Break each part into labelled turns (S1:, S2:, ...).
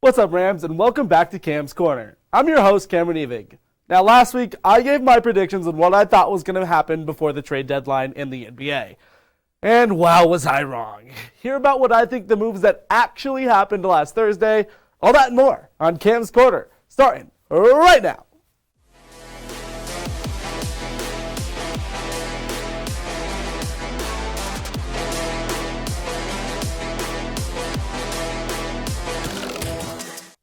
S1: What's up, Rams, and welcome back to Cam's Corner. I'm your host, Cameron Evig. Now, last week, I gave my predictions on what I thought was going to happen before the trade deadline in the NBA. And wow, was I wrong. Hear about what I think the moves that actually happened last Thursday, all that and more on Cam's Corner, starting right now.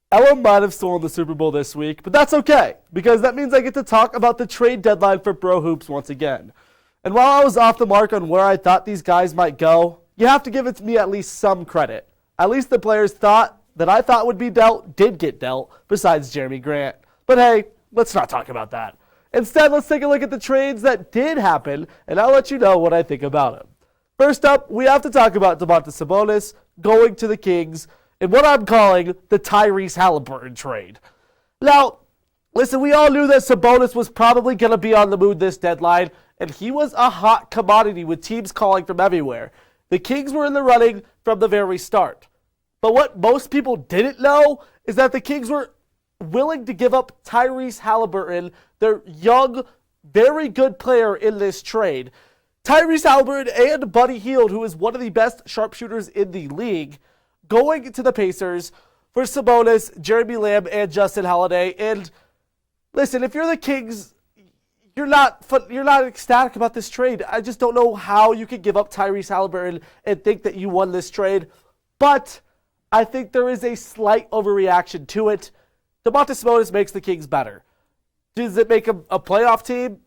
S1: LA might have stolen the Super Bowl this week, but that's okay, because that means I get to talk about the trade deadline for Bro Hoops once again. And while I was off the mark on where I thought these guys might go, you have to give it to me at least some credit. At least the players that I thought would be dealt did get dealt, besides Jeremy Grant. But hey, let's not talk about that. Instead, let's take a look at the trades that did happen, and I'll let you know what I think about them. First up, we have to talk about Domantas Sabonis going to the Kings, in what I'm calling the Tyrese Halliburton trade. Now, listen, we all knew that Sabonis was probably going to be on the move this deadline, and he was a hot commodity with teams calling from everywhere. The Kings were in the running from the very start. But what most people didn't know is that the Kings were willing to give up Tyrese Halliburton, their young, very good player in this trade. Tyrese Halliburton and Buddy Hield, who is one of the best sharpshooters in the league, going to the Pacers for Sabonis, Jeremy Lamb, and Justin Holiday. And listen, if you're the Kings, you're not ecstatic about this trade. I just don't know how you could give up Tyrese Halliburton and think that you won this trade. But I think there is a slight overreaction to it. Domantas Sabonis makes the Kings better. Does it make them a playoff team?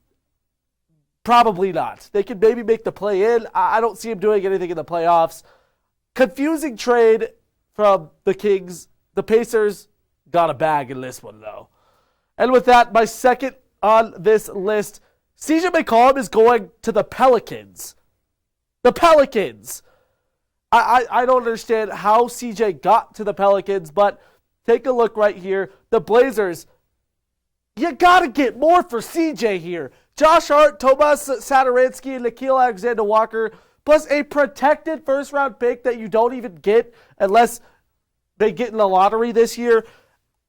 S1: Probably not. They could maybe make the play-in. I don't see him doing anything in the playoffs. Confusing trade from the Kings. The Pacers got a bag in this one, though. And with that, my second on this list, CJ Mccollum is going to the Pelicans. The Pelicans. I don't understand how CJ got to the Pelicans, but take a look right here. The Blazers, you got to get more for CJ here. Josh Hart, Tomas Satoransky, and Nickeil Alexander-Walker, plus a protected first-round pick that you don't even get unless they get in the lottery this year.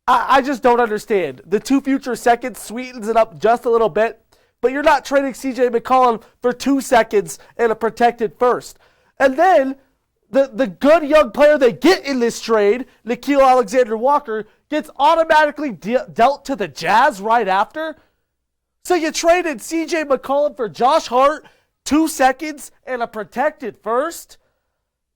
S1: I just don't understand. The 2 future seconds sweetens it up just a little bit, but you're not trading CJ McCollum for 2 seconds and a protected first. And then the good young player they get in this trade, Nickeil Alexander-Walker, gets automatically dealt to the Jazz right after. So you traded CJ McCollum for Josh Hart, 2 seconds, and a protected first?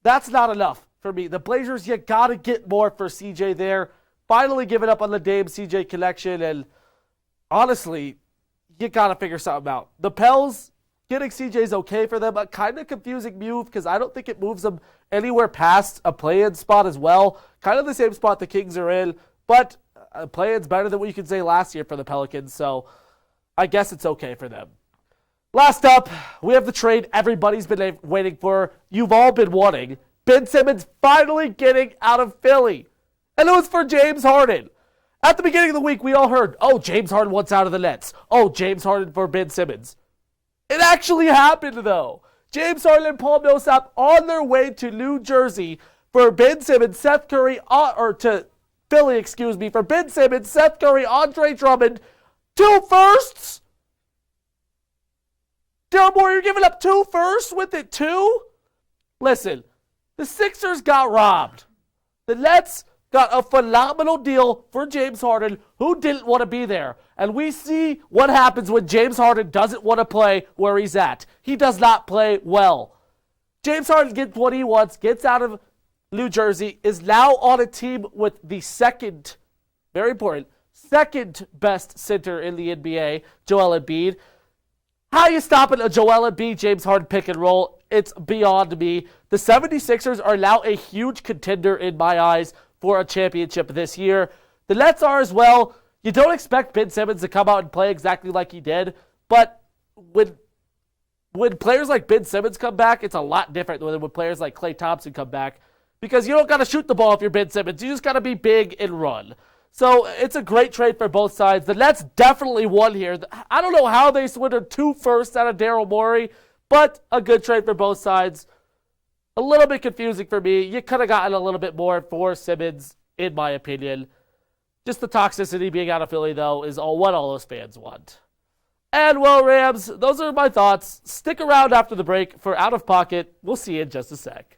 S1: That's not enough for me. The Blazers, you got to get more for CJ there. Finally giving up on the Dame CJ connection, and honestly, you got to figure something out. The Pels, getting CJ is okay for them, a kind of confusing move because I don't think it moves them anywhere past a play-in spot as well. Kind of the same spot the Kings are in, but a play-in's better than what you could say last year for the Pelicans, so I guess it's okay for them. Last up, we have the trade everybody's been waiting for. You've all been wanting. Ben Simmons finally getting out of Philly. And it was for James Harden. At the beginning of the week, we all heard, oh, James Harden wants out of the Nets. Oh, James Harden for Ben Simmons. It actually happened, though. James Harden and Paul Millsap on their way to New Jersey for Ben Simmons, Seth Curry, to Philly, for Ben Simmons, Seth Curry, Andre Drummond, 2 firsts? Daryl Morey, you're giving up 2 firsts with it, too? Listen, the Sixers got robbed. The Nets got a phenomenal deal for James Harden, who didn't want to be there. And we see what happens when James Harden doesn't want to play where he's at. He does not play well. James Harden gets what he wants, gets out of New Jersey, is now on a team with the second, very important, second best center in the NBA, Joel Embiid. How you stopping a Joel Embiid, James Harden pick and roll? It's beyond me. The 76ers are now a huge contender in my eyes for a championship this year. The Nets are as well. You don't expect Ben Simmons to come out and play exactly like he did, but when players like Ben Simmons come back, it's a lot different than when players like Klay Thompson come back, because you don't got to shoot the ball if you're Ben Simmons. You just got to be big and run. So it's a great trade for both sides. The Nets definitely won here. I don't know how they swindled 2 firsts out of Daryl Morey, but a good trade for both sides. A little bit confusing for me. You could have gotten a little bit more for Simmons. in my opinion. Just the toxicity being out of Philly, though, is what all those fans want. And, well, Rams, those are my thoughts. Stick around after the break for Out of Pocket. We'll see you in just a sec.